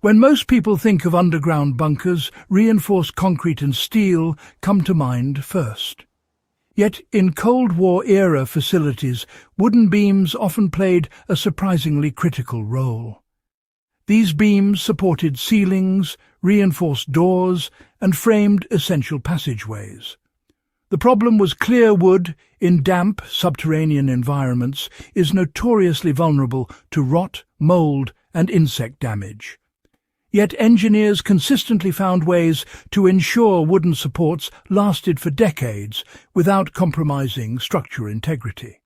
When most people think of underground bunkers, reinforced concrete and steel come to mind first. Yet in Cold War-era facilities, wooden beams often played a surprisingly critical role. These beams supported ceilings, reinforced doors, and framed essential passageways. The problem was clear wood, in damp, subterranean environments, is notoriously vulnerable to rot, mold, and insect damage. Yet engineers consistently found ways to ensure wooden supports lasted for decades without compromising structure integrity.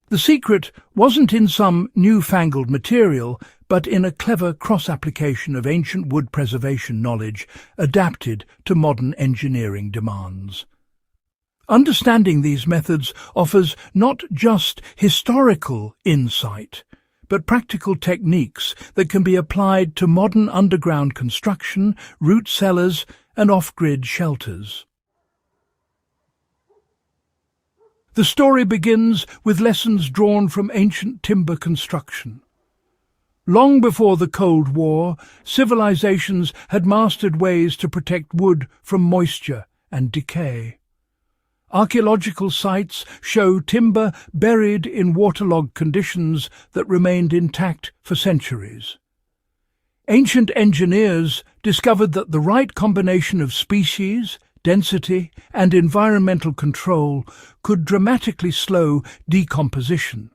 The secret wasn't in some newfangled material, but in a clever cross-application of ancient wood preservation knowledge adapted to modern engineering demands. Understanding these methods offers not just historical insight, but practical techniques that can be applied to modern underground construction, root cellars, and off-grid shelters. The story begins with lessons drawn from ancient timber construction. Long before the Cold War, civilizations had mastered ways to protect wood from moisture and decay. Archaeological sites show timber buried in waterlogged conditions that remained intact for centuries. Ancient engineers discovered that the right combination of species, density, and environmental control could dramatically slow decomposition.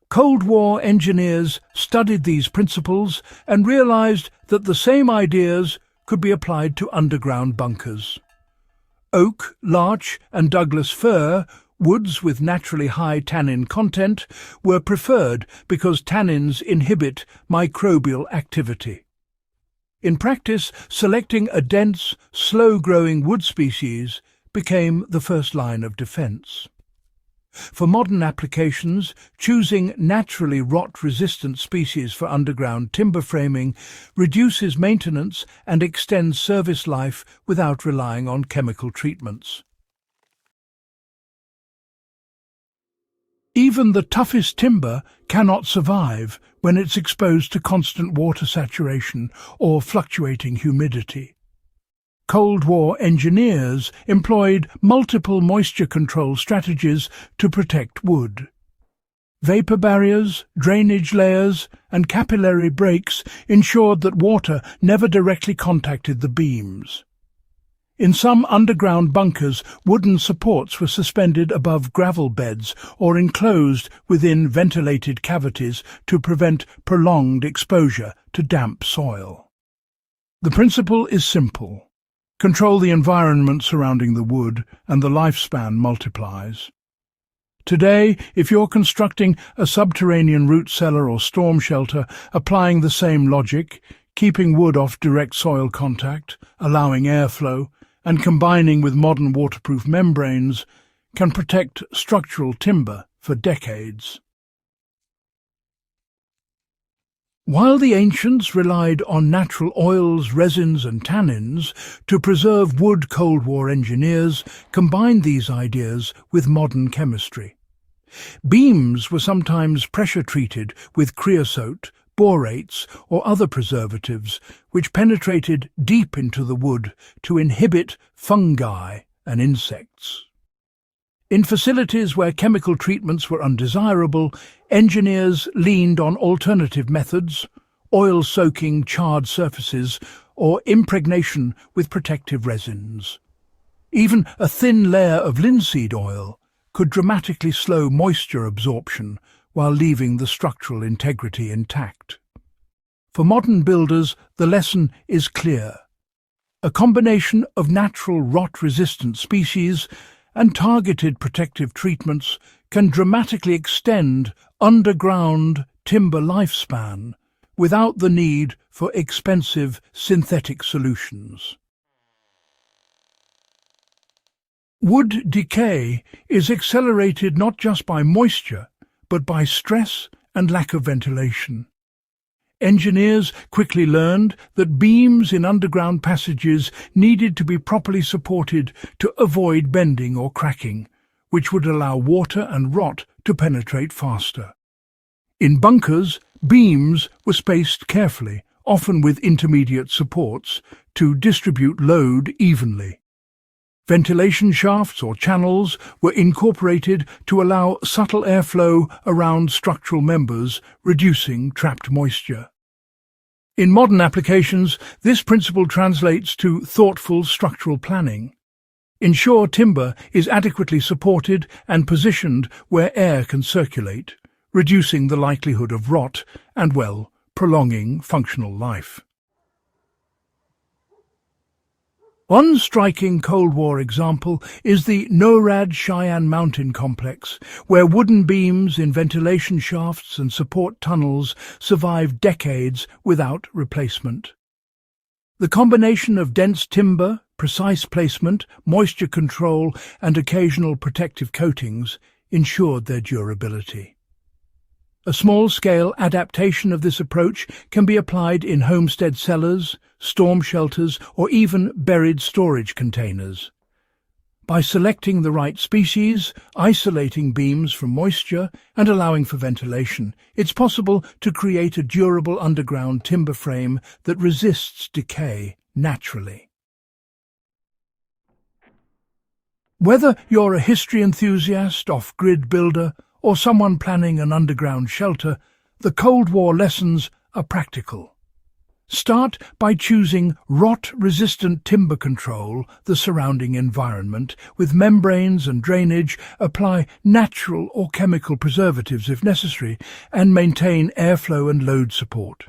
Cold War engineers studied these principles and realized that the same ideas could be applied to underground bunkers. Oak, larch, and Douglas fir, woods with naturally high tannin content, were preferred because tannins inhibit microbial activity. In practice, selecting a dense, slow-growing wood species became the first line of defense. For modern applications, choosing naturally rot-resistant species for underground timber framing reduces maintenance and extends service life without relying on chemical treatments. Even the toughest timber cannot survive when it's exposed to constant water saturation or fluctuating humidity. Cold War engineers employed multiple moisture control strategies to protect wood. Vapor barriers, drainage layers, and capillary breaks ensured that water never directly contacted the beams. In some underground bunkers, wooden supports were suspended above gravel beds or enclosed within ventilated cavities to prevent prolonged exposure to damp soil. The principle is simple. Control the environment surrounding the wood, and the lifespan multiplies. Today, if you're constructing a subterranean root cellar or storm shelter, applying the same logic, keeping wood off direct soil contact, allowing airflow, and combining with modern waterproof membranes, can protect structural timber for decades. While the ancients relied on natural oils, resins and tannins to preserve wood, Cold War engineers combined these ideas with modern chemistry. Beams were sometimes pressure-treated with creosote, borates or other preservatives which penetrated deep into the wood to inhibit fungi and insects. In facilities where chemical treatments were undesirable, engineers leaned on alternative methods, oil-soaking charred surfaces, or impregnation with protective resins. Even a thin layer of linseed oil could dramatically slow moisture absorption while leaving the structural integrity intact. For modern builders, the lesson is clear. A combination of natural rot-resistant species and targeted protective treatments can dramatically extend underground timber lifespan without the need for expensive synthetic solutions. Wood decay is accelerated not just by moisture, but by stress and lack of ventilation. Engineers quickly learned that beams in underground passages needed to be properly supported to avoid bending or cracking, which would allow water and rot to penetrate faster. In bunkers, beams were spaced carefully, often with intermediate supports, to distribute load evenly. Ventilation shafts or channels were incorporated to allow subtle airflow around structural members, reducing trapped moisture. In modern applications, this principle translates to thoughtful structural planning. Ensure timber is adequately supported and positioned where air can circulate, reducing the likelihood of rot and, prolonging functional life. One striking Cold War example is the NORAD-Cheyenne Mountain complex, where wooden beams in ventilation shafts and support tunnels survived decades without replacement. The combination of dense timber, precise placement, moisture control, and occasional protective coatings ensured their durability. A small-scale adaptation of this approach can be applied in homestead cellars, storm shelters, or even buried storage containers. By selecting the right species, isolating beams from moisture, and allowing for ventilation, it's possible to create a durable underground timber frame that resists decay naturally. Whether you're a history enthusiast, off-grid builder, or someone planning an underground shelter, the Cold War lessons are practical. Start by choosing rot-resistant timber control the surrounding environment. With membranes and drainage, apply natural or chemical preservatives if necessary, and maintain airflow and load support.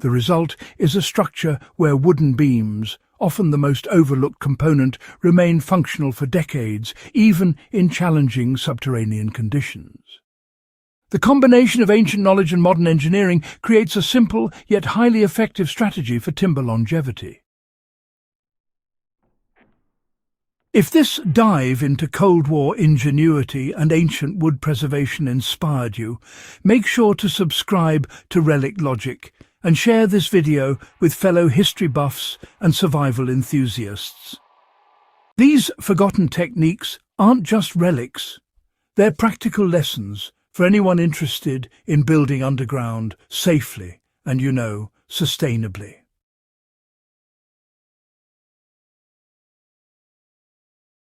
The result is a structure where wooden beams, often the most overlooked component, remain functional for decades, even in challenging subterranean conditions. The combination of ancient knowledge and modern engineering creates a simple yet highly effective strategy for timber longevity. If this dive into Cold War ingenuity and ancient wood preservation inspired you, make sure to subscribe to Relic Logic and share this video with fellow history buffs and survival enthusiasts. These forgotten techniques aren't just relics, they're practical lessons for anyone interested in building underground safely and, sustainably.